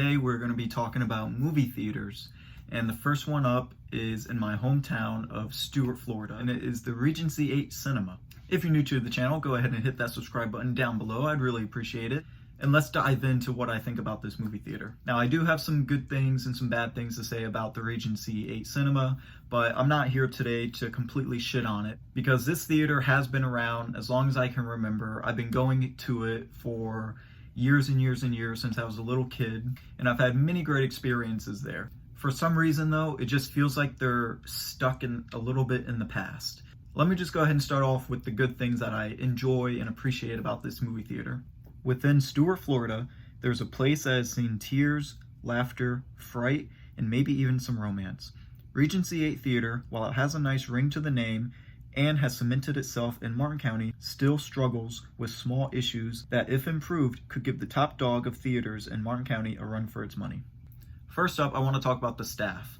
today we're going to be talking about movie theaters. And the first one up is in my hometown of Stuart, Florida, and it is the Regency 8 Cinema. If you're new to the channel, go ahead and hit that subscribe button down below. I'd really appreciate it. And let's dive into what I think about this movie theater. Now, I do have some good things and some bad things to say about the Regency 8 Cinema, but I'm not here today to completely shit on it because this theater has been around as long as I can remember. I've been going to it for years and years and years since I was a little kid, and I've had many great experiences there. For some reason though, it just feels like they're stuck in a little bit in the past. Let me just go ahead and start off with the good things that I enjoy and appreciate about this movie theater. Within Stuart, Florida, there's a place that has seen tears, laughter, fright, and maybe even some romance. Regency 8 Theater, while it has a nice ring to the name and has cemented itself in Martin County, still struggles with small issues that, if improved, could give the top dog of theaters in Martin County a run for its money. First up, I want to talk about the staff.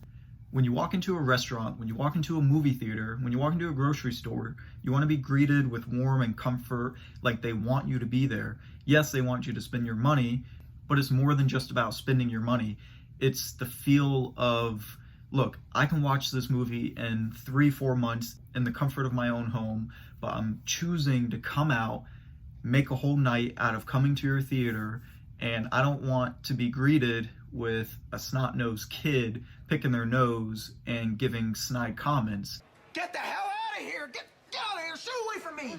When you walk into a restaurant, when you walk into a movie theater, when you walk into a grocery store, you want to be greeted with warmth and comfort, like they want you to be there. Yes, they want you to spend your money, but it's more than just about spending your money. It's the feel of, look, I can watch this movie in 3-4 months in the comfort of my own home, but I'm choosing to come out, make a whole night out of coming to your theater, and I don't want to be greeted with a snot-nosed kid picking their nose and giving snide comments. Get the hell out of here! Get out of here! Stay away from me!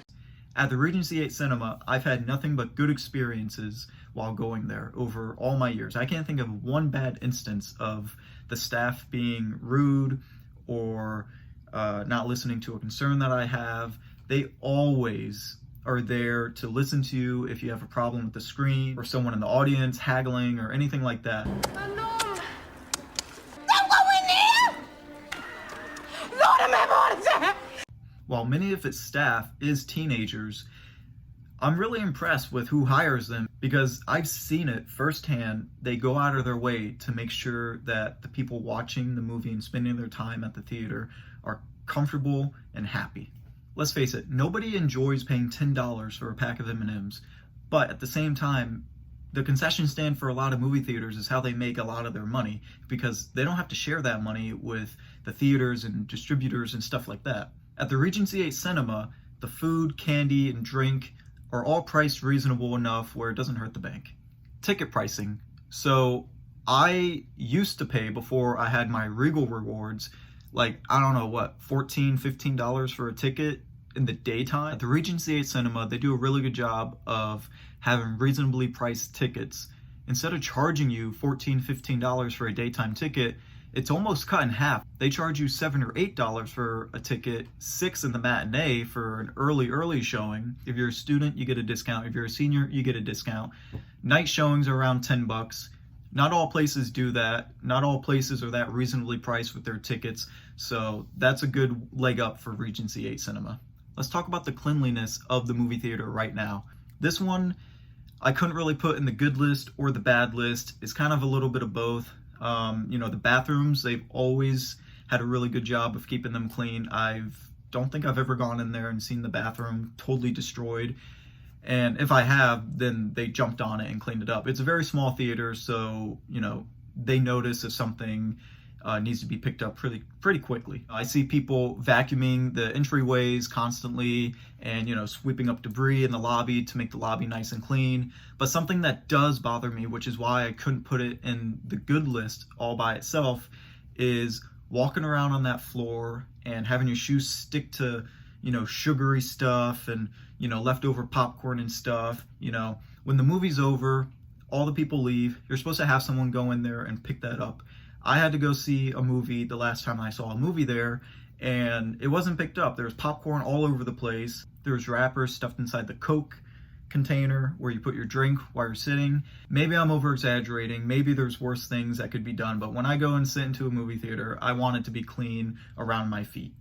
At the Regency 8 Cinema, I've had nothing but good experiences while going there over all my years. I can't think of one bad instance of the staff being rude or not listening to a concern that I have. They always are there to listen to you if you have a problem with the screen or someone in the audience haggling or anything like that. While many of its staff is teenagers, I'm really impressed with who hires them because I've seen it firsthand. They go out of their way to make sure that the people watching the movie and spending their time at the theater are comfortable and happy. Let's face it, nobody enjoys paying $10 for a pack of M&Ms, but at the same time, the concession stand for a lot of movie theaters is how they make a lot of their money because they don't have to share that money with the theaters and distributors and stuff like that. At the Regency 8 Cinema, the food, candy, and drink are all priced reasonable enough where it doesn't hurt the bank. Ticket pricing. So I used to pay before I had my Regal rewards, like, I don't know what, $14, $15 for a ticket in the daytime. At the Regency 8 Cinema, they do a really good job of having reasonably priced tickets. Instead of charging you $14, $15 for a daytime ticket, it's almost cut in half. They charge you $7 or $8 for a ticket, $6 in the matinee for an early showing. If you're a student, you get a discount. If you're a senior, you get a discount. Night showings are around $10. Not all places do that. Not all places are that reasonably priced with their tickets. So that's a good leg up for Regency 8 Cinema. Let's talk about the cleanliness of the movie theater right now. This one, I couldn't really put in the good list or the bad list. It's kind of a little bit of both. The bathrooms, they've always had a really good job of keeping them clean. Don't think I've ever gone in there and seen the bathroom totally destroyed. And if I have, then they jumped on it and cleaned it up. It's a very small theater, so, they notice if something needs to be picked up pretty quickly. I see people vacuuming the entryways constantly and, sweeping up debris in the lobby to make the lobby nice and clean. But something that does bother me, which is why I couldn't put it in the good list all by itself, is walking around on that floor and having your shoes stick to, sugary stuff and, leftover popcorn and stuff. When the movie's over, all the people leave. You're supposed to have someone go in there and pick that up. I had to go see a movie the last time I saw a movie there, and it wasn't picked up. There was popcorn all over the place. There was wrappers stuffed inside the Coke container where you put your drink while you're sitting. Maybe I'm over exaggerating. Maybe there's worse things that could be done, but when I go and sit into a movie theater, I want it to be clean around my feet.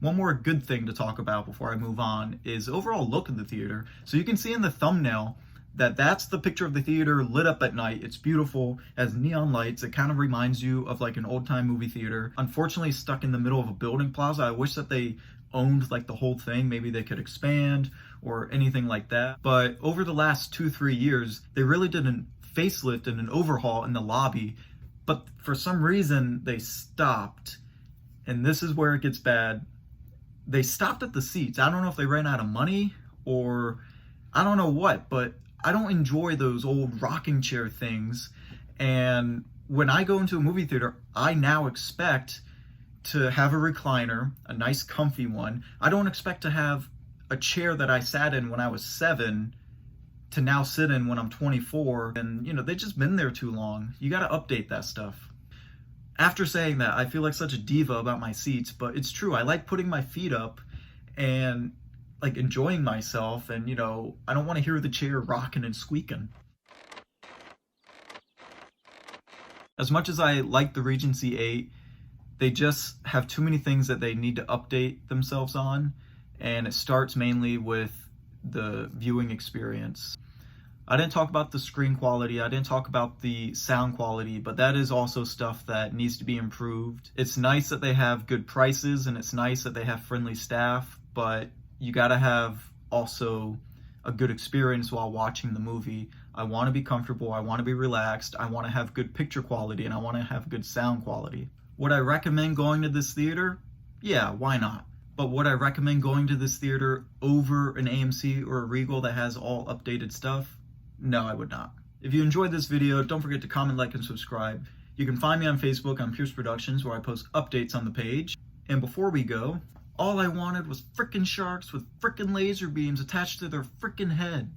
One more good thing to talk about before I move on is the overall look of the theater. So you can see in the thumbnail that's the picture of the theater lit up at night. It's beautiful, has neon lights. It kind of reminds you of like an old time movie theater. Unfortunately, stuck in the middle of a building plaza. I wish that they owned like the whole thing. Maybe they could expand or anything like that. But over the last 2-3 years, they really didn't facelift and an overhaul in the lobby, but for some reason they stopped. And this is where it gets bad. They stopped at the seats. I don't know if they ran out of money or I don't know what, but I don't enjoy those old rocking chair things. And when I go into a movie theater, I now expect to have a recliner, a nice comfy one. I don't expect to have a chair that I sat in when I was 7 to now sit in when I'm 24. And, you know, they've just been there too long. You got to update that stuff. After saying that, I feel like such a diva about my seats, but it's true. I like putting my feet up and like enjoying myself, and, you know, I don't want to hear the chair rocking and squeaking. As much as I like the Regency 8, they just have too many things that they need to update themselves on, and it starts mainly with the viewing experience. I didn't talk about the screen quality, I didn't talk about the sound quality, but that is also stuff that needs to be improved. It's nice that they have good prices, and it's nice that they have friendly staff, but you gotta have also a good experience while watching the movie. I want to be comfortable, I want to be relaxed, I want to have good picture quality, and I want to have good sound quality. Would I recommend going to this theater? Yeah, why not? But would I recommend going to this theater over an AMC or a Regal that has all updated stuff? No, I would not. If you enjoyed this video, don't forget to comment, like, and subscribe. You can find me on Facebook on Pierce Productions, where I post updates on the page. And before we go, all I wanted was frickin' sharks with frickin' laser beams attached to their frickin' head.